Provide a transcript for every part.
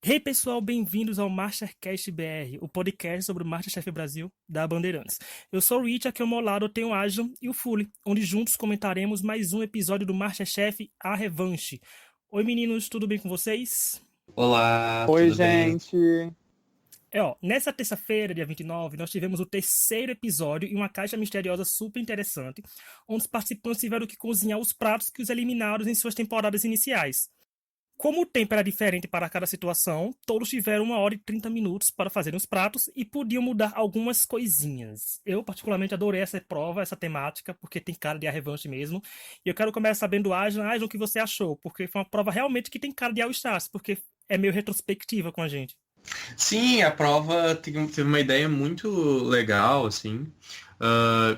Hey pessoal, bem-vindos ao Mastercast BR, o podcast sobre o Masterchef Brasil da Bandeirantes. Eu sou o Rich, aqui ao meu lado eu tenho o Ajan e o Fully, onde juntos comentaremos mais um episódio do Masterchef A Revanche. Oi meninos, tudo bem com vocês? Olá, Oi, tudo bem? gente. Nessa terça-feira, dia 29, nós tivemos o terceiro episódio e uma caixa misteriosa super interessante, onde os participantes tiveram que cozinhar os pratos que os eliminaram em suas temporadas iniciais. Como o tempo era diferente para cada situação, todos tiveram 1 hora e 30 minutos para fazerem os pratos e podiam mudar algumas coisinhas. Eu, particularmente, adorei essa prova, essa temática, porque tem cara de A Revanche mesmo. E eu quero começar sabendo, Ajan, o que você achou, porque foi uma prova realmente que tem cara de All Stars, porque é meio retrospectiva com a gente. Sim, a prova teve uma ideia muito legal, assim,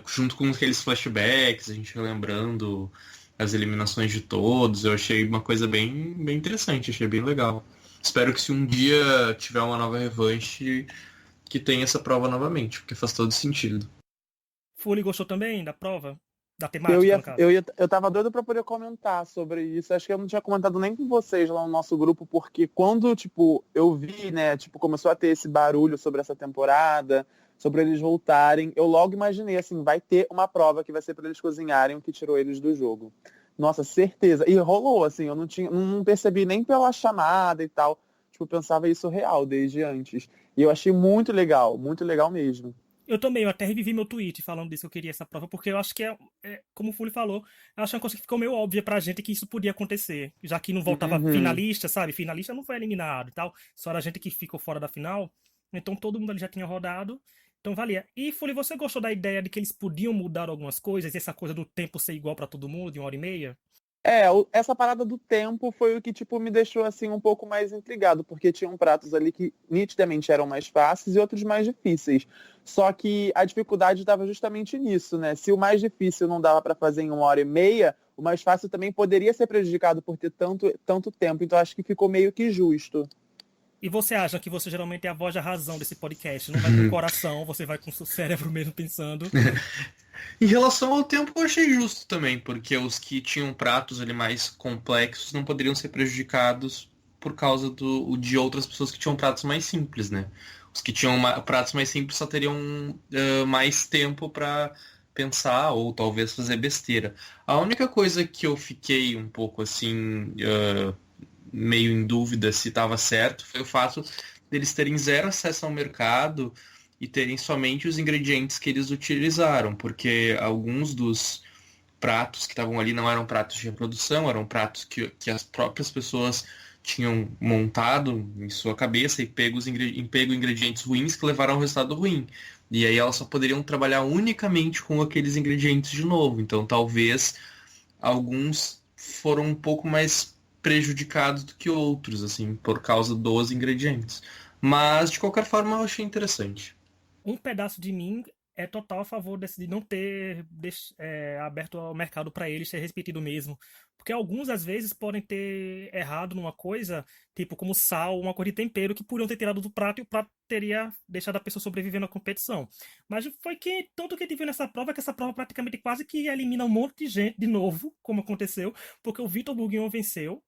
junto com aqueles flashbacks, a gente relembrando as eliminações de todos, eu achei uma coisa bem interessante, achei bem legal. Espero que se um dia tiver uma nova revanche, que tenha essa prova novamente, porque faz todo sentido. Fully gostou também da prova? Da Eu temática, no ia, caso. eu ia, eu tava doido pra poder comentar sobre isso. Acho que eu não tinha comentado nem com vocês lá no nosso grupo, porque quando, eu vi, né, começou a ter esse barulho sobre essa temporada, sobre eles voltarem, eu logo imaginei, assim, vai ter uma prova que vai ser pra eles cozinharem o que tirou eles do jogo. Nossa, certeza. E rolou, assim, eu não percebi nem pela chamada e tal. Eu pensava isso real desde antes. E eu achei muito legal mesmo. Eu também, eu até revivi meu tweet falando disso, eu queria essa prova, porque eu acho que como o Fully falou, eu acho uma coisa que ficou meio óbvia pra gente que isso podia acontecer, já que não voltava Uhum. finalista, sabe? Finalista não foi eliminado e tal, só era a gente que ficou fora da final, então todo mundo ali já tinha rodado, então valia. E Fully, você gostou da ideia de que eles podiam mudar algumas coisas, e essa coisa do tempo ser igual pra todo mundo, de 1 hora e meia? Essa parada do tempo foi o que, me deixou, assim, um pouco mais intrigado, porque tinham pratos ali que nitidamente eram mais fáceis e outros mais difíceis. Só que a dificuldade estava justamente nisso, né? Se o mais difícil não dava para fazer em 1 hora e meia, o mais fácil também poderia ser prejudicado por ter tanto tempo. Então acho que ficou meio que justo. E você acha que você geralmente é a voz da razão desse podcast, não vai com o coração, você vai com o seu cérebro mesmo pensando. Em relação ao tempo, eu achei justo também, porque os que tinham pratos ali mais complexos não poderiam ser prejudicados por causa de outras pessoas que tinham pratos mais simples, né? Os que tinham pratos mais simples só teriam mais tempo para pensar ou talvez fazer besteira. A única coisa que eu fiquei um pouco assim, meio em dúvida se estava certo foi o fato deles terem zero acesso ao mercado e terem somente os ingredientes que eles utilizaram, porque alguns dos pratos que estavam ali não eram pratos de reprodução, eram pratos que as próprias pessoas tinham montado em sua cabeça e pego ingredientes ruins que levaram a um resultado ruim. E aí elas só poderiam trabalhar unicamente com aqueles ingredientes de novo. Então talvez alguns foram um pouco mais prejudicados do que outros, assim, por causa dos ingredientes. Mas de qualquer forma eu achei interessante. Um pedaço de mim é total a favor de não ter aberto ao mercado para ele ser repetido mesmo. Porque alguns, às vezes, podem ter errado numa coisa, tipo como sal, uma coisa de tempero, que podiam ter tirado do prato e o prato teria deixado a pessoa sobreviver na competição. Mas foi que, tanto que a gente viu nessa prova, que essa prova praticamente quase que elimina um monte de gente de novo, como aconteceu, porque o Vitor Bourguignon venceu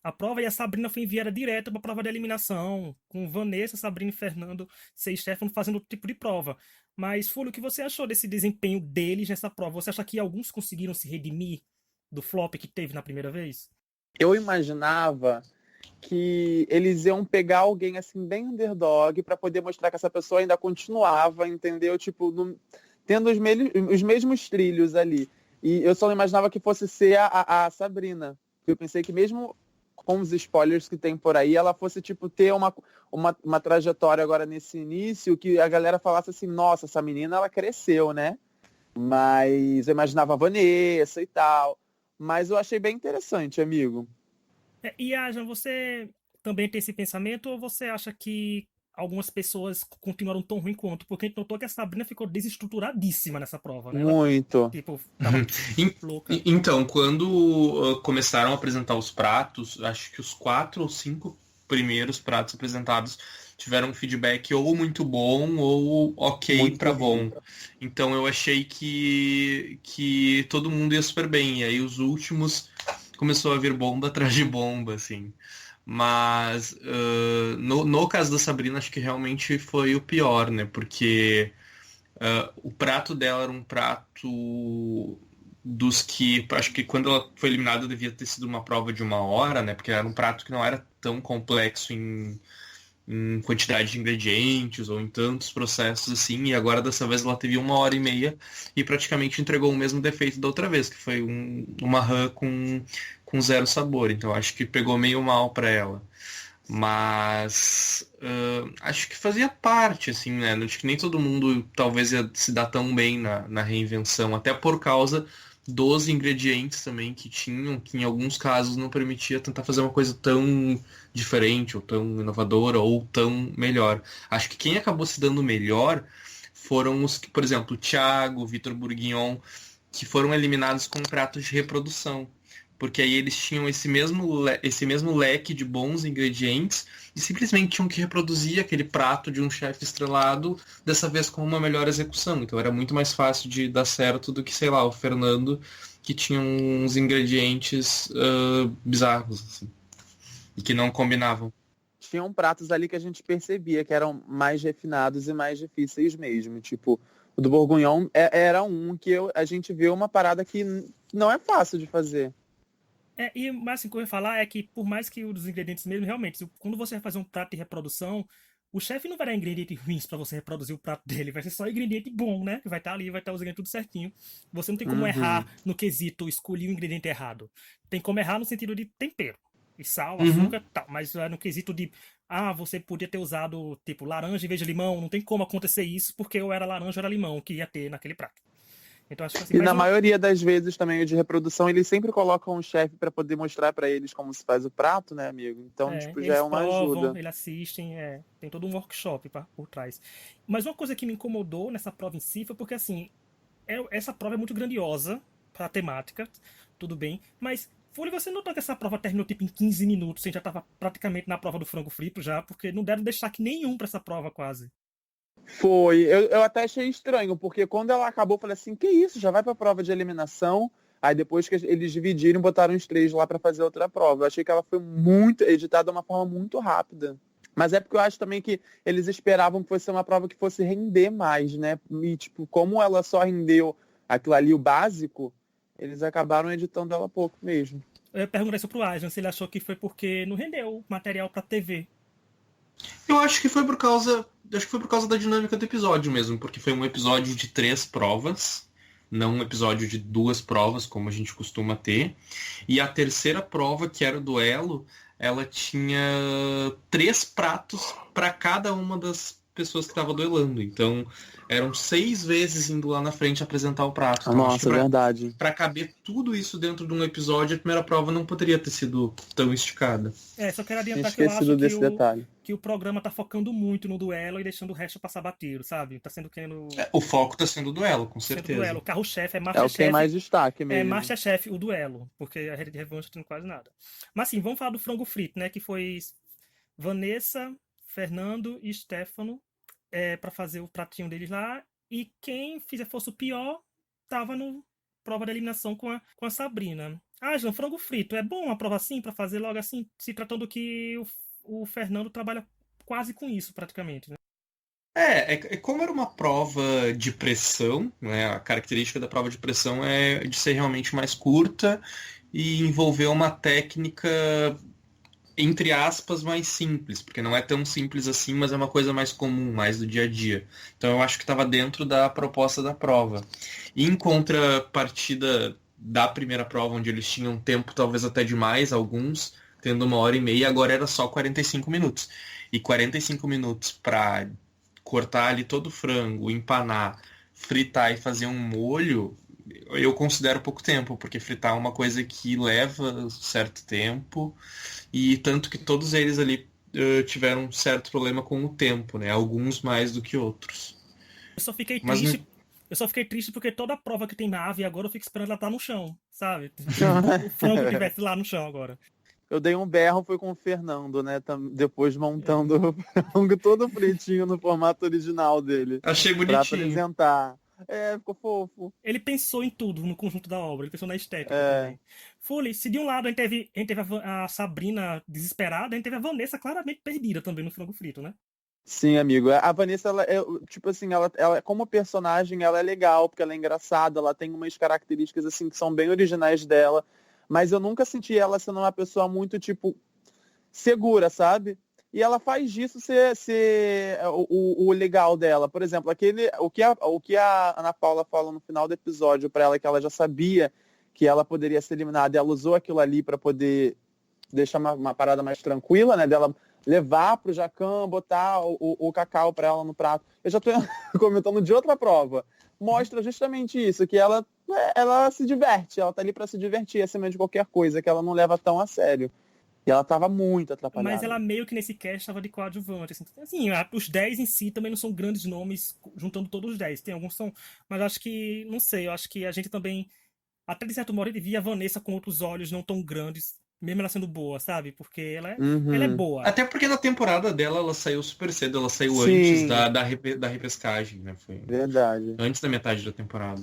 a prova e a Sabrina foi enviada direto para a prova de eliminação, com Vanessa, Sabrina e Fernando C. Stefano fazendo outro tipo de prova. Mas, Fulio, o que você achou desse desempenho deles nessa prova? Você acha que alguns conseguiram se redimir do flop que teve na primeira vez? Eu imaginava que eles iam pegar alguém assim bem underdog para poder mostrar que essa pessoa ainda continuava, entendeu? Tendo os mesmos trilhos ali. E eu só não imaginava que fosse ser a Sabrina. Eu pensei que mesmo com os spoilers que tem por aí, ela fosse ter uma trajetória agora nesse início que a galera falasse assim, nossa, essa menina ela cresceu, né? Mas eu imaginava a Vanessa e tal. Mas eu achei bem interessante, amigo. E, Ajan, você também tem esse pensamento ou você acha que algumas pessoas continuaram tão ruim quanto? Porque a gente notou que a Sabrina ficou desestruturadíssima nessa prova, né? Ela, Muito. tipo, tava louca. Então, quando começaram a apresentar os pratos, acho que os 4 ou 5 primeiros pratos apresentados tiveram um feedback ou muito bom ou ok Muito para ruim. bom. Então eu achei que todo mundo ia super bem. E aí os últimos começou a vir bomba atrás de bomba, assim. Mas no caso da Sabrina, acho que realmente foi o pior, né? Porque o prato dela era um prato dos que, acho que quando ela foi eliminada devia ter sido uma prova de 1 hora, né? Porque era um prato que não era tão complexo em quantidade de ingredientes ou em tantos processos assim, e agora dessa vez ela teve 1 hora e meia e praticamente entregou o mesmo defeito da outra vez, que foi uma rã com zero sabor. Então acho que pegou meio mal para ela. Mas acho que fazia parte, assim, né? Acho que nem todo mundo talvez ia se dar tão bem na reinvenção, até por causa dos ingredientes também que tinham, que em alguns casos não permitia tentar fazer uma coisa tão diferente, ou tão inovadora, ou tão melhor. Acho que quem acabou se dando melhor foram os que, por exemplo, o Thiago, o Vitor Bourguignon, que foram eliminados com pratos de reprodução. Porque aí eles tinham esse mesmo leque de bons ingredientes e simplesmente tinham que reproduzir aquele prato de um chefe estrelado, dessa vez com uma melhor execução. Então era muito mais fácil de dar certo do que, sei lá, o Fernando, que tinha uns ingredientes bizarros, assim, e que não combinavam. Tinham pratos ali que a gente percebia que eram mais refinados e mais difíceis mesmo. Tipo, o do Bourguignon era um que a gente vê uma parada que não é fácil de fazer. Mas assim, o que eu ia falar é que, por mais que os ingredientes mesmo, realmente, quando você vai fazer um prato de reprodução, o chefe não vai dar ingredientes ruins pra você reproduzir o prato dele, vai ser só ingrediente bom, né? Que vai estar ali, vai estar os ingredientes tudo certinho. Você não tem como Uhum. errar no quesito escolher o ingrediente errado. Tem como errar no sentido de tempero. E sal, Uhum. açúcar, tal. Mas no quesito de, você podia ter usado, tipo, laranja em vez de limão, não tem como acontecer isso, porque ou era laranja ou era limão que ia ter naquele prato. Então acho que assim, E mas na maioria das vezes também o de reprodução, eles sempre colocam um chefe para poder mostrar para eles como se faz o prato, né, amigo? Então, tipo, já é eles uma provam, ajuda. eles assistem, tem todo um workshop por trás. Mas uma coisa que me incomodou nessa prova em si foi porque, assim, essa prova é muito grandiosa pra temática, tudo bem, mas Folha, você notou que essa prova terminou tipo em 15 minutos, a gente já tava praticamente na prova do frango frito já, porque não deram destaque nenhum pra essa prova quase. Foi. Eu até achei estranho, porque quando ela acabou, eu falei assim, que isso? Já vai pra prova de eliminação. Aí depois que eles dividiram, botaram os três lá para fazer outra prova. Eu achei que ela foi muito editada de uma forma muito rápida. Mas é porque eu acho também que eles esperavam que fosse uma prova que fosse render mais, né? E, tipo, como ela só rendeu aquilo ali, o básico, eles acabaram editando ela pouco mesmo. Eu ia perguntar isso pro Ajan, se ele achou que foi porque não rendeu material pra TV. Eu acho que foi por causa. Acho que foi por causa da dinâmica do episódio mesmo, porque foi um episódio de 3 provas, não um episódio de 2 provas, como a gente costuma ter. E a terceira prova, que era o duelo, ela tinha 3 pratos para cada uma das pessoas que estava duelando. Então, eram 6 vezes indo lá na frente apresentar o prato. Então, acho que Nossa, é verdade. para caber tudo isso dentro de um episódio, a primeira prova não poderia ter sido tão esticada. Só quero Tinha adiantar que eu acho esquecido desse detalhe. que o programa tá focando muito no duelo e deixando o resto passar batido, sabe? Tá sendo querendo O foco está sendo o duelo, com sendo duelo. certeza. O carro-chefe é É o que tem mais Masterchef. destaque É mesmo. Masterchef, o duelo. Porque a Rede de Revanche não tem quase nada. Mas assim, vamos falar do frango frito, né? Que foi Vanessa, Fernando e Stefano para fazer o pratinho deles lá. E quem fosse o pior, tava no prova da eliminação com a Sabrina. João, frango frito, é bom uma prova assim para fazer logo assim, se tratando que o Fernando trabalha quase com isso praticamente, né? Como era uma prova de pressão, né? A característica da prova de pressão é de ser realmente mais curta e envolver uma técnica, entre aspas, mais simples, porque não é tão simples assim, mas é uma coisa mais comum, mais do dia a dia. Então eu acho que estava dentro da proposta da prova. E em contrapartida da primeira prova, onde eles tinham tempo talvez até demais, alguns tendo 1 hora e meia, agora era só 45 minutos. E 45 minutos para cortar ali todo o frango, empanar, fritar e fazer um molho, eu considero pouco tempo, porque fritar é uma coisa que leva certo tempo, e tanto que todos eles ali tiveram um certo problema com o tempo, né? Alguns mais do que outros. Eu só fiquei Mas triste. Eu só fiquei triste porque toda prova que tem na ave agora eu fico esperando ela estar no chão, sabe? O frango tivesse lá no chão agora. Eu dei um berro, foi com o Fernando, né? Depois montando o frango todo fritinho no formato original dele. achei Pra bonitinho. apresentar. Ficou fofo. Ele pensou em tudo no conjunto da obra, ele pensou na estética É, também. Fully, se de um lado a gente teve a Sabrina desesperada, a gente teve a Vanessa claramente perdida também no frango frito, né? Sim, amigo. A Vanessa, ela é, tipo assim, ela como personagem, ela é legal, porque ela é engraçada, ela tem umas características, assim, que são bem originais dela, mas eu nunca senti ela sendo uma pessoa muito, tipo, segura, sabe? E ela faz disso ser o legal dela. Por exemplo, o que a Ana Paula fala no final do episódio pra ela, que ela já sabia que ela poderia ser eliminada, e ela usou aquilo ali pra poder deixar uma parada mais tranquila, né? Dela levar pro Jacan, botar o cacau pra ela no prato. Eu já tô comentando de outra prova. Mostra justamente isso, que ela se diverte, ela tá ali pra se divertir acima de qualquer coisa, que ela não leva tão a sério. E ela tava muito Mas atrapalhada. ela meio que nesse cast estava de coadjuvante. Assim, os 10 em si também não são grandes nomes, juntando todos os 10. Tem alguns que são. Mas acho que, não sei, eu acho que a gente também, até de certo modo, ele via a Vanessa com outros olhos não tão grandes, mesmo ela sendo boa, sabe? Porque ela é Uhum. boa. Até porque na temporada dela ela saiu super cedo, ela saiu antes Sim, da repescagem, né? Foi verdade. antes da metade da temporada.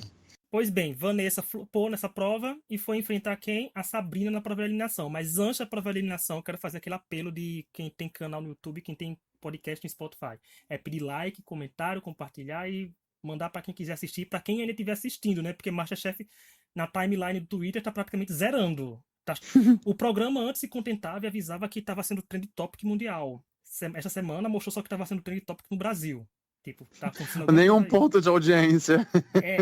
Pois bem, Vanessa flopou nessa prova e foi enfrentar quem? A Sabrina na prova de eliminação. Mas antes da prova de eliminação, eu quero fazer aquele apelo de quem tem canal no YouTube, quem tem podcast no Spotify. É pedir like, comentário, compartilhar e mandar pra quem quiser assistir, pra quem ainda estiver assistindo, né? Porque MasterChef na timeline do Twitter tá praticamente zerando. O programa antes se contentava e avisava que estava sendo trend topic mundial. Essa semana mostrou só que estava sendo trend topic no Brasil. Tipo, tá acontecendo alguma Nenhum coisa aí. ponto de audiência.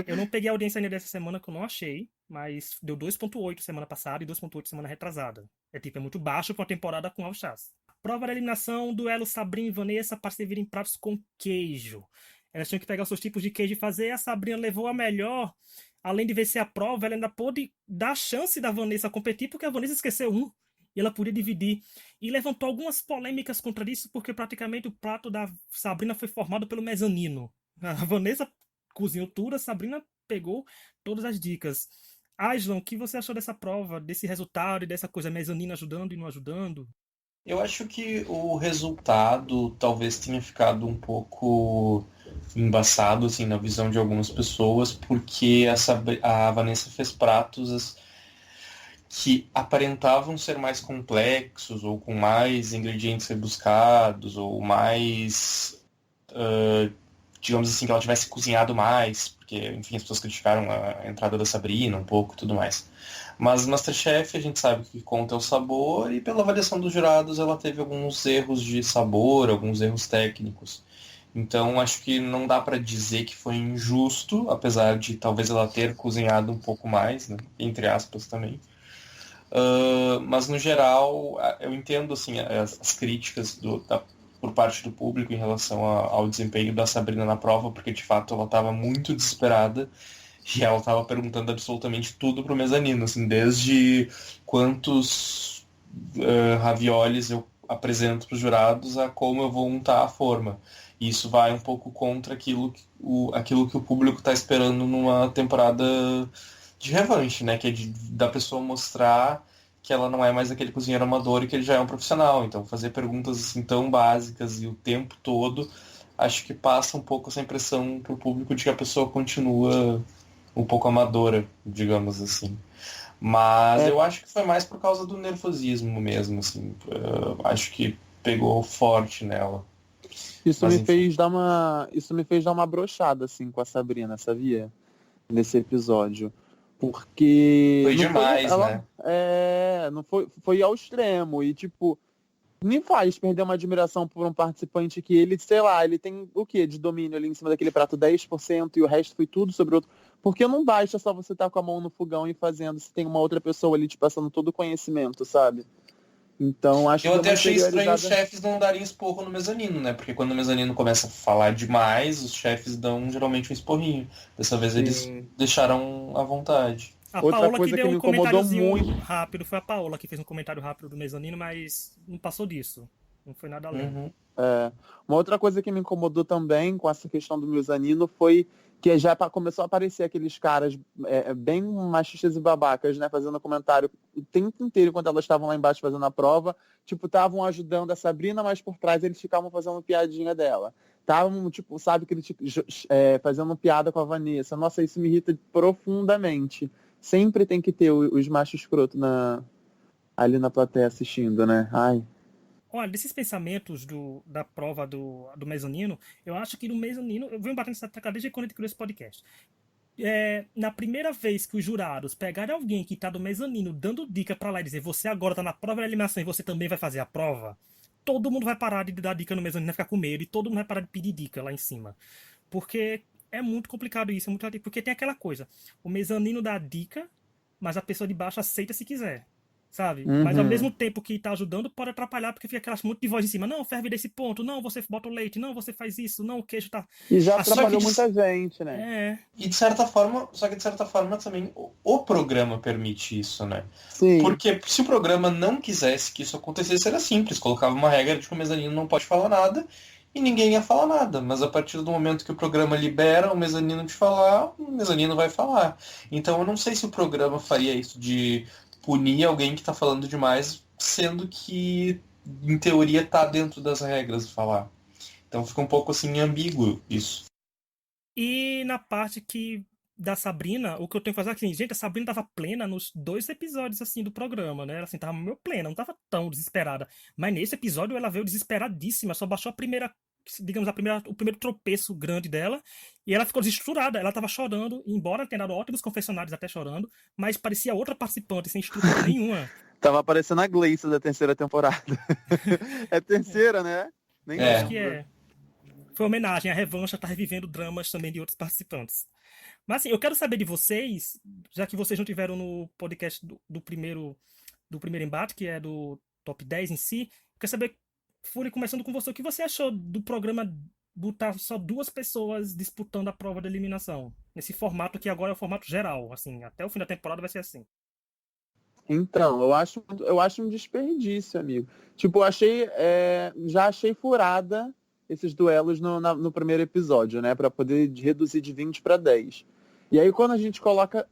Eu não peguei a audiência ainda dessa semana que eu não achei, mas deu 2,8 semana passada e 2,8 semana retrasada. É muito baixo pra uma temporada com All Stars. Prova da eliminação, duelo Sabrina e Vanessa para servir em pratos com queijo. Elas tinham que pegar os seus tipos de queijo e fazer. A Sabrina levou a melhor. Além de vencer a prova, ela ainda pôde dar a chance da Vanessa competir, porque a Vanessa esqueceu um e ela podia dividir. E levantou algumas polêmicas contra isso, porque praticamente o prato da Sabrina foi formado pelo mezanino. A Vanessa cozinhou tudo, a Sabrina pegou todas as dicas. Aslan, o que você achou dessa prova, desse resultado e dessa coisa mezanina ajudando e não ajudando? Eu acho que o resultado talvez tenha ficado um pouco embaçado, assim, na visão de algumas pessoas, porque a Vanessa fez pratos que aparentavam ser mais complexos, ou com mais ingredientes rebuscados, ou mais, digamos assim, que ela tivesse cozinhado mais, porque, enfim, as pessoas criticaram a entrada da Sabrina um pouco e tudo mais. Mas MasterChef a gente sabe que conta é o sabor e pela avaliação dos jurados ela teve alguns erros de sabor, alguns erros técnicos. Então acho que não dá para dizer que foi injusto, apesar de talvez ela ter cozinhado um pouco mais, né? Entre aspas também. Mas no geral eu entendo assim as críticas por parte do público em relação ao desempenho da Sabrina na prova, porque de fato ela estava muito desesperada. E ela tava perguntando absolutamente tudo pro mezanino, assim, desde quantos raviolis eu apresento pros jurados a como eu vou untar a forma. E isso vai um pouco contra aquilo que o público tá esperando numa temporada de revanche, né? Que é da pessoa mostrar que ela não é mais aquele cozinheiro amador e que ele já é um profissional. Então fazer perguntas assim tão básicas e o tempo todo, acho que passa um pouco essa impressão pro público de que a pessoa continua um pouco amadora, digamos assim. Mas É, eu acho que foi mais por causa do nervosismo mesmo, assim. Acho que pegou forte nela. isso Mas me enfim. fez dar uma brochada, assim, com a Sabrina, sabia? Nesse episódio. Porque Foi não foi, demais, ela, né? não foi ao extremo. E, tipo, me faz perder uma admiração por um participante que ele, sei lá, ele tem o quê de domínio ali em cima daquele prato 10% e o resto foi tudo sobre outro. Porque não basta só você estar com a mão no fogão e fazendo, se tem uma outra pessoa ali te passando todo o conhecimento, sabe? Então acho que Eu deu até uma achei estranho os interiorizada. chefes não darem esporro no mezanino, né? Porque quando o mezanino começa a falar demais, os chefes dão geralmente um esporrinho. Dessa vez eles Sim. deixaram à vontade. A Outra Paola que coisa deu que um me incomodou comentáriozinho muito. rápido, foi a Paola que fez um comentário rápido do mezanino, mas não passou disso. Não foi nada além. Uhum. Uma outra coisa que me incomodou também com essa questão do mezanino foi que já começou a aparecer aqueles caras bem machistas e babacas, né? Fazendo comentário o tempo inteiro enquanto elas estavam lá embaixo fazendo a prova. Tipo, estavam ajudando a Sabrina, mas por trás eles ficavam fazendo piadinha dela. Estavam, tipo, sabe, fazendo piada com a Vanessa. Nossa, isso me irrita profundamente. sempre tem que ter os machos escroto ali na plateia assistindo, né? Ai. Olha, desses pensamentos da prova do mezanino, eu acho que no mezanino, eu venho batendo essa tecla desde quando a gente criou esse podcast. Na primeira vez que os jurados pegarem alguém que tá do mezanino dando dica pra lá e dizer você agora tá na prova de eliminação e você também vai fazer a prova, todo mundo vai parar de dar dica no mezanino, vai ficar com medo e todo mundo vai parar de pedir dica lá em cima. Porque é muito complicado isso, porque tem aquela coisa, o mezanino dá dica, mas a pessoa de baixo aceita se quiser. Sabe? Mas ao Uhum. mesmo tempo que tá ajudando, pode atrapalhar, porque fica aquelas monte de voz em cima. Não, ferve desse ponto. Não, você bota o leite. Não, você faz isso. Não, o queijo tá. E já Só que atrapalhou muita gente, né? É. E de certa forma, só que de certa forma também o programa permite isso, né? Sim. Porque se o programa não quisesse que isso acontecesse, era simples. Colocava uma regra de que o mezanino não pode falar nada e ninguém ia falar nada. Mas a partir do momento que o programa libera o mezanino de falar, o mezanino vai falar. Então eu não sei se o programa faria isso de punir alguém que está falando demais, sendo que, em teoria, está dentro das regras de falar. Então fica um pouco assim ambíguo isso. E na parte da Sabrina, o que eu tenho que fazer é assim, gente, a Sabrina tava plena nos 2 episódios, assim, do programa, né? Ela, assim, tava meio plena, não tava tão desesperada. Mas nesse episódio ela veio desesperadíssima, só baixou digamos, o primeiro tropeço grande dela, e ela ficou desestruturada. Ela tava chorando, embora tenha dado ótimos confessionários até chorando, mas parecia outra participante, sem estrutura nenhuma. Tava aparecendo a Gleice da terceira temporada. É terceira, né? Nem Eu acho que lembro. é. Foi homenagem, a revancha tá revivendo dramas também de outros participantes. Mas assim, eu quero saber de vocês, já que vocês não tiveram no podcast do primeiro embate, que é do top 10 em si, eu quero saber, Fúria, começando com você, o que você achou do programa botar só 2 pessoas disputando a prova de eliminação? Nesse formato que agora é o formato geral, assim, até o fim da temporada vai ser assim. Então, eu acho um desperdício, amigo. Tipo, já achei furada esses duelos no primeiro episódio, né? Pra poder reduzir de 20 para 10. E aí, quando a gente coloca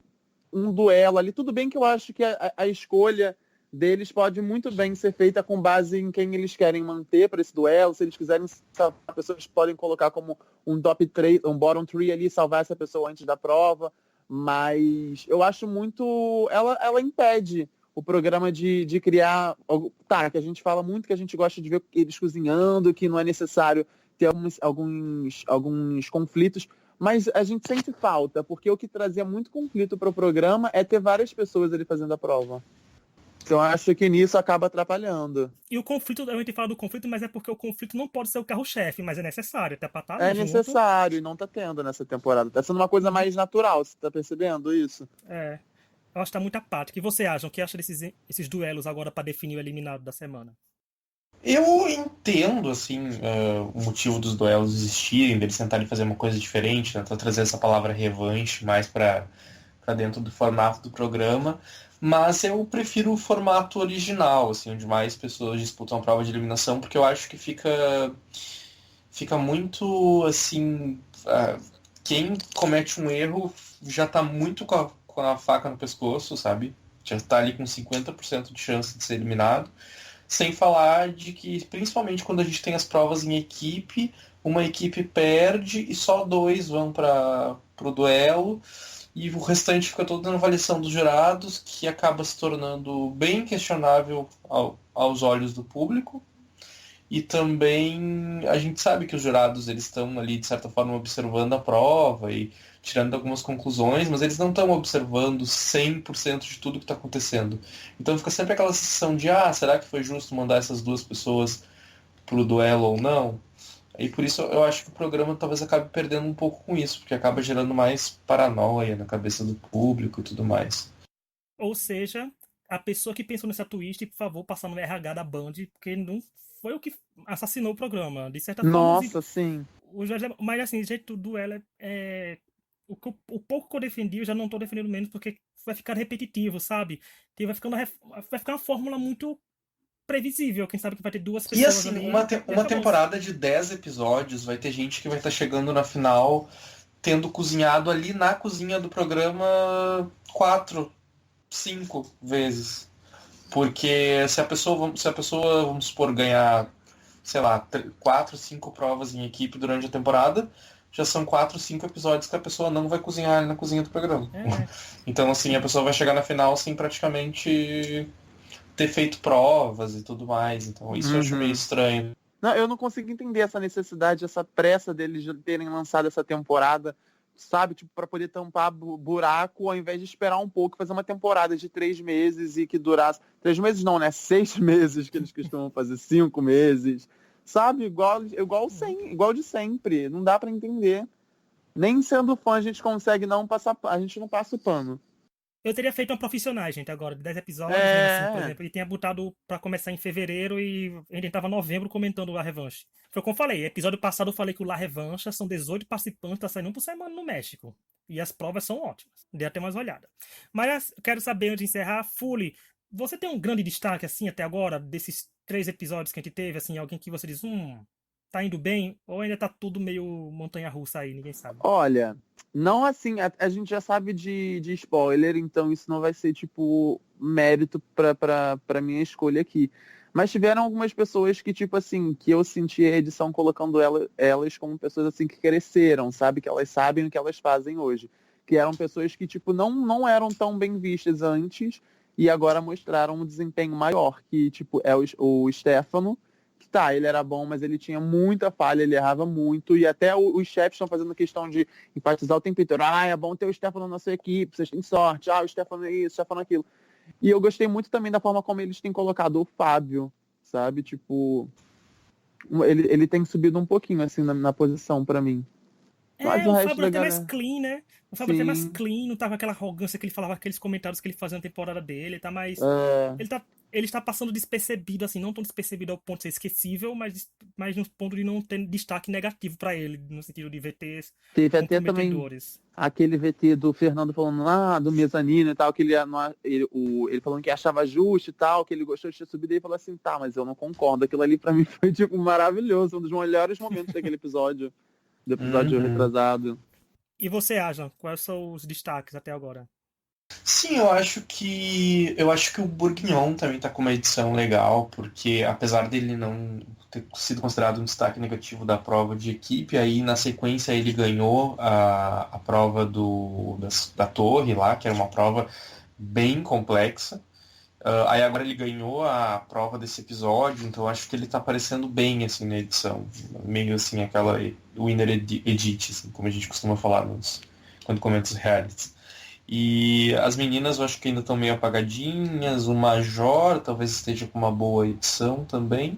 um duelo ali, tudo bem que eu acho que a escolha deles pode muito bem ser feita com base em quem eles querem manter para esse duelo. Se eles quiserem salvar, pessoas podem colocar como um top 3, um bottom 3 ali, salvar essa pessoa antes da prova. Mas eu acho muito. Ela impede o programa de criar. Tá, que a gente fala muito que a gente gosta de ver eles cozinhando, que não é necessário ter alguns conflitos. Mas a gente sente falta, porque o que trazia muito conflito para o programa é ter várias pessoas ali fazendo a prova. Então eu acho que nisso acaba atrapalhando. E o conflito, a gente fala do conflito, mas é porque o conflito não pode ser o carro-chefe, mas é necessário, até pra estar É ali junto. necessário e não tá tendo nessa temporada. Tá sendo uma coisa mais natural, você tá percebendo isso? É. Eu acho que tá muito apático. E você acha? O que acha desses duelos agora pra definir o eliminado da semana? Eu entendo, assim, o motivo dos duelos existirem, deles tentarem fazer uma coisa diferente, tentar trazer essa palavra revanche mais para dentro do formato do programa, mas eu prefiro o formato original, assim, onde mais pessoas disputam a prova de eliminação, porque eu acho que fica muito, assim, quem comete um erro já tá muito com a faca no pescoço, sabe? Já tá ali com 50% de chance de ser eliminado. Sem falar de que, principalmente quando a gente tem as provas em equipe, uma equipe perde e só 2 vão para o duelo e o restante fica todo na avaliação dos jurados, que acaba se tornando bem questionável aos olhos do público. E também a gente sabe que os jurados eles estão ali, de certa forma, observando a prova e tirando algumas conclusões, mas eles não estão observando 100% de tudo que está acontecendo. Então fica sempre aquela sensação de, será que foi justo mandar essas 2 pessoas pro duelo ou não? E por isso eu acho que o programa talvez acabe perdendo um pouco com isso, porque acaba gerando mais paranoia na cabeça do público e tudo mais. Ou seja, a pessoa que pensou nessa twist, por favor, passar no RH da Band, porque não foi o que assassinou o programa. De certa forma, Nossa, sim. mas assim, jeito do duelo o pouco que eu defendi, eu já não tô defendendo menos, porque vai ficar repetitivo, sabe? Vai ficar uma fórmula muito previsível. Quem sabe que vai ter 2 pessoas E assim, ali e uma acabou. temporada de 10 episódios, vai ter gente que vai estar chegando na final tendo cozinhado ali na cozinha do programa 4, 5 vezes. Porque se a pessoa, vamos supor, ganhar, sei lá, 4, 5 provas em equipe durante a temporada, já são 4, 5 episódios que a pessoa não vai cozinhar ali na cozinha do programa. É. Então, assim, a pessoa vai chegar na final sem praticamente ter feito provas e tudo mais. Então, isso eu acho meio estranho. Não, eu não consigo entender essa necessidade, essa pressa deles de terem lançado essa temporada, sabe? Tipo, para poder tampar buraco, ao invés de esperar um pouco, fazer uma temporada de 3 meses e que durasse... 3 meses não, né? 6 meses, que eles costumam fazer, 5 meses. Sabe? Igual de sempre. Não dá para entender. Nem sendo fã, a gente consegue não passar... A gente não passa o pano. Eu teria feito uma profissionais, gente, agora, de 10 episódios, né, assim, por É. exemplo, ele tinha botado pra começar em fevereiro e a gente tava em novembro comentando a revanche. Foi como eu falei, episódio passado eu falei que o La Revancha são 18 participantes, tá saindo um por semana no México. E as provas são ótimas. Dê até mais olhada. Mas eu quero saber, antes de encerrar, Fully, você tem um grande destaque, assim, até agora, desses 3 episódios que a gente teve, assim, alguém que você diz, tá indo bem? Ou ainda tá tudo meio montanha-russa aí, ninguém sabe? Olha, não assim, a gente já sabe de spoiler, então isso não vai ser, tipo, mérito pra minha escolha aqui. Mas tiveram algumas pessoas que, tipo assim, que eu senti a edição colocando elas como pessoas, assim, que cresceram, sabe? Que elas sabem o que elas fazem hoje. Que eram pessoas que, tipo, não eram tão bem vistas antes e agora mostraram um desempenho maior, que, tipo, é o Stefano, que tá, ele era bom, mas ele tinha muita falha, ele errava muito, e até os chefes estão fazendo questão de enfatizar o tempo inteiro. Ah, é bom ter o Stefano na sua equipe, vocês têm sorte. Ah, o Stefano é isso, o Stefano é aquilo. E eu gostei muito também da forma como eles têm colocado o Fábio, sabe? Tipo, ele tem subido um pouquinho, assim, na posição pra mim. Mas É, o o resto Fábio da era até mais galera... clean, né? O Fábio até mais Sim, clean, não tava aquela arrogância que ele falava, aqueles comentários que ele fazia na temporada dele, tá mais. é, Ele está passando despercebido, assim, não tão despercebido ao ponto de ser esquecível, mas no ponto de não ter destaque negativo pra ele, no sentido de VTs teve até também comprometedores. aquele VT do Fernando falando lá do mezanino e tal, que ele falando que achava justo e tal, que ele gostou de ter subido, e ele falou assim, tá, mas eu não concordo. Aquilo ali pra mim foi, tipo, maravilhoso, um dos melhores momentos daquele episódio, do episódio Uhum. retrasado. E você, Ajan, quais são os destaques até agora? Sim, eu acho que o Bourguignon também tá com uma edição legal, porque apesar dele não ter sido considerado um destaque negativo da prova de equipe, aí na sequência ele ganhou a prova da torre lá, que era uma prova bem complexa. Aí agora ele ganhou a prova desse episódio, então eu acho que ele tá aparecendo bem assim na edição. Meio assim aquela winner edit, assim, como a gente costuma falar quando comenta os realities. E as meninas eu acho que ainda estão meio apagadinhas, o Major talvez esteja com uma boa edição também.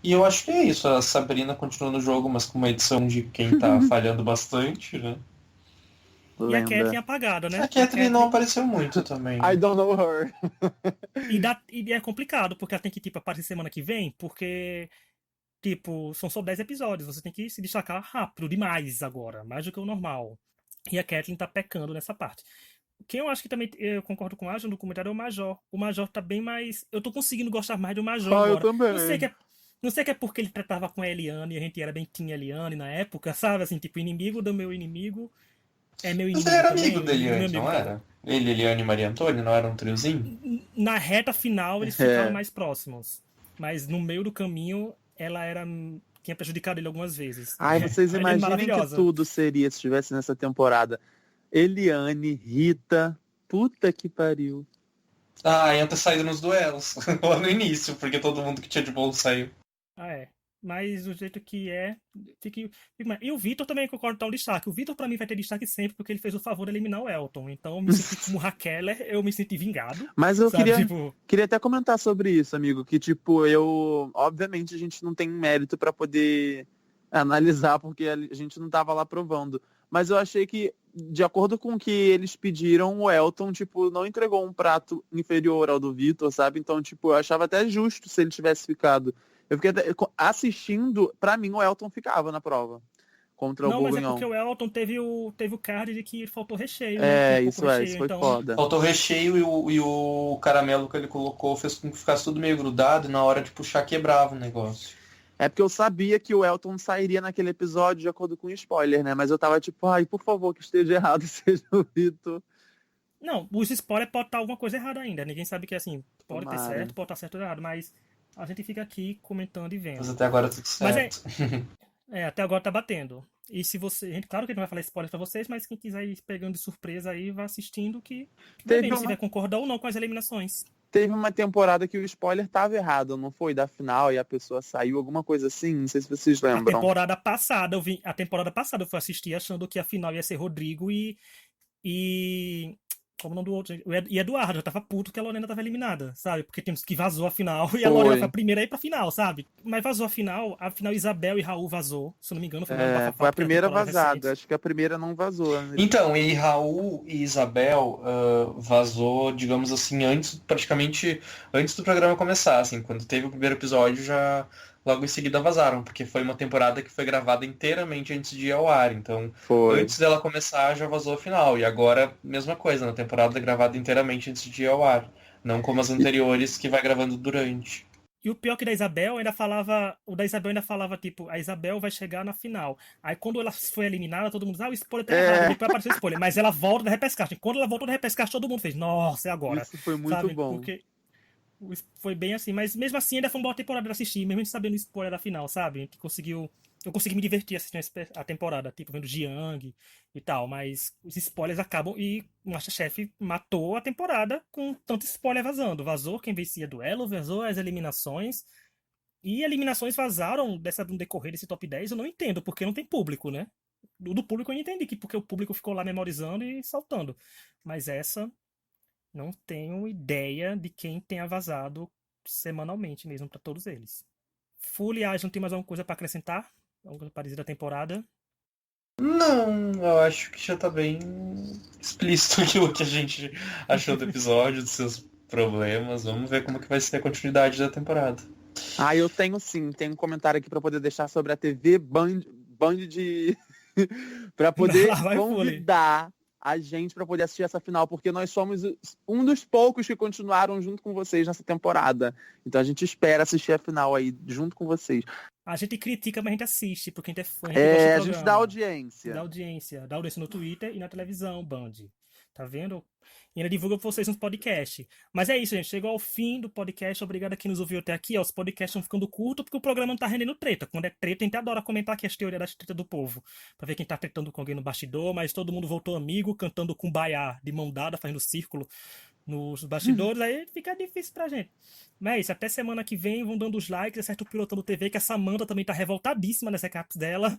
E eu acho que é isso, a Sabrina continua no jogo, mas com uma edição de quem tá falhando bastante, né? E a Lenda. Kathleen apagada, A né? A Kathleen não Kathleen. apareceu muito também, I né? don't know her. E é complicado, porque ela tem que, tipo, aparecer semana que vem, porque, tipo, são só 10 episódios, você tem que se destacar rápido demais agora, mais do que o normal. E a Kathleen tá pecando nessa parte. Quem eu acho que também eu concordo com a Aja no comentário é o Major. O Major tá bem mais. Eu tô conseguindo gostar mais do Major Ah, eu agora. Não sei que também. é. Não sei que é porque ele tratava com a Eliane e a gente era bem Team Eliane na época, sabe? Assim, tipo, inimigo do meu inimigo é meu Mas ele inimigo era amigo também, da inimigo do meu Eliane, amigo, não sabe? era? Ele, Eliane e Maria Antônia não era um triozinho? Na reta final eles ficaram É. mais próximos. Mas no meio do caminho ela era. Tinha prejudicado ele algumas vezes. Ai, vocês A Eliane imaginem que maravilhosa. tudo seria se estivesse nessa temporada. Eliane, Rita, puta que pariu. Ah, ia ter saído nos duelos, lá no início, porque todo mundo que tinha de bom saiu. Ah, é. Mas do jeito que é, E o Vitor também concordo com o destaque. O Vitor, pra mim, vai ter destaque sempre porque ele fez o favor de eliminar o Elton. Então eu me senti como Raquel, eu me senti vingado. Mas eu Sabe? queria, Tipo, queria até comentar sobre isso, amigo, que tipo, obviamente a gente não tem mérito para poder analisar porque a gente não tava lá provando, mas eu achei que de acordo com o que eles pediram, o Elton, tipo, não entregou um prato inferior ao do Vitor, sabe? Então, tipo, eu achava até justo se ele tivesse ficado. Eu fiquei assistindo, pra mim o Elton ficava na prova contra o não, mas é porque Bourguignon. o Elton teve o card de que faltou recheio, né? Tinha É, pouco isso recheio. foi Então, foda. Faltou recheio e o caramelo que ele colocou fez com que ficasse tudo meio grudado e na hora de puxar quebrava o negócio. É porque eu sabia que o Elton sairia naquele episódio de acordo com o spoiler, né? Mas eu tava tipo, ai, por favor, que esteja errado, seja o Vitor. não, os spoilers pode estar alguma coisa errada ainda. Ninguém sabe que assim, pode ter Tomara. certo, pode estar certo ou errado, mas a gente fica aqui comentando e Mas vendo. até agora tudo Mas é, certo. até agora tá batendo. E se você. Claro que a gente não vai falar spoiler pra vocês, mas quem quiser ir pegando de surpresa aí, vai assistindo que vai Teve vendo se uma, vai concordar ou não com as eliminações. teve uma temporada que o spoiler tava errado, não foi? Da final e a pessoa saiu, alguma coisa assim, não sei se vocês lembram. A temporada passada eu fui assistir achando que a final ia ser Rodrigo e como o nome do outro? E Eduardo, eu tava puto que a Lorena tava eliminada, sabe? Porque temos que vazou a final e a Lorena foi a Foi. primeira a ir pra final, sabe? Mas vazou a final Isabel e Raul vazou, se eu não me engano, foi mais um É, bafafá foi a porque era primeira temporada vazada, recente. acho que a primeira não vazou, né? Então, e Raul e Isabel vazou, digamos assim, praticamente antes do programa começar, assim, quando teve o primeiro episódio, já logo em seguida vazaram, porque foi uma temporada que foi gravada inteiramente antes de ir ao ar, então Foi. antes dela começar já vazou a final, e agora mesma coisa, na temporada gravada inteiramente antes de ir ao ar, não como as anteriores que vai gravando durante. E o pior que da Isabel ainda falava. O da Isabel ainda falava, tipo, a Isabel vai chegar na final. Aí quando ela foi eliminada, todo mundo diz, ah, o spoiler tá errado. É, Depois apareceu o spoiler. Mas ela volta da repescagem. Quando ela voltou da repescagem, todo mundo fez, nossa, é agora. isso foi muito Sabe? bom. Porque foi bem assim. Mas mesmo assim, ainda foi uma boa temporada de assistir, mesmo a gente sabendo o spoiler da final, sabe? A gente conseguiu. Eu consegui me divertir assistindo a temporada, tipo, vendo Jiang e tal, mas os spoilers acabam e o MasterChef matou a temporada com tanto spoiler vazando. Vazou quem vencia duelo, vazou as eliminações, e eliminações vazaram no decorrer desse top 10, eu não entendo, porque não tem público, né? Do público eu entendi, que porque o público ficou lá memorizando e saltando. Mas essa, não tenho ideia de quem tenha vazado semanalmente mesmo para todos eles. Foliage, não tem mais alguma coisa para acrescentar? Alguma coisa parecida da temporada? Não, eu acho que já tá bem explícito aquilo que a gente achou do episódio, dos seus problemas. Vamos ver como que vai ser a continuidade da temporada. Ah, eu tenho sim, tem um comentário aqui para poder deixar sobre a TV Band de para poder Lá vai Foley. convidar a gente para poder assistir essa final, porque nós somos um dos poucos que continuaram junto com vocês nessa temporada. Então a gente espera assistir a final aí junto com vocês. A gente critica, mas a gente assiste, porque a gente é fã, a gente gosta do É, a gente dá programa. Dá audiência. audiência. Dá audiência no Twitter e na televisão, Band. Tá vendo? E ainda divulga pra vocês nos podcasts. Mas é isso, gente. Chegou ao fim do podcast. Obrigado a quem nos ouviu até aqui. Ó, os podcasts estão ficando curtos porque o programa não tá rendendo treta. Quando é treta, a gente adora comentar aqui as teorias das tretas do povo. Pra ver quem tá tretando com alguém no bastidor. Mas todo mundo voltou amigo, cantando com baiá de mão dada, fazendo círculo nos bastidores. Aí fica difícil pra gente. Mas é isso. Até semana que vem. Vão dando os likes. Acerta o Pilotando TV, que a Samanta também tá revoltadíssima nessa caps dela.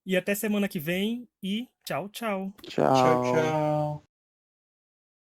E até semana que vem. E tchau, tchau. Tchau, Tchau. tchau.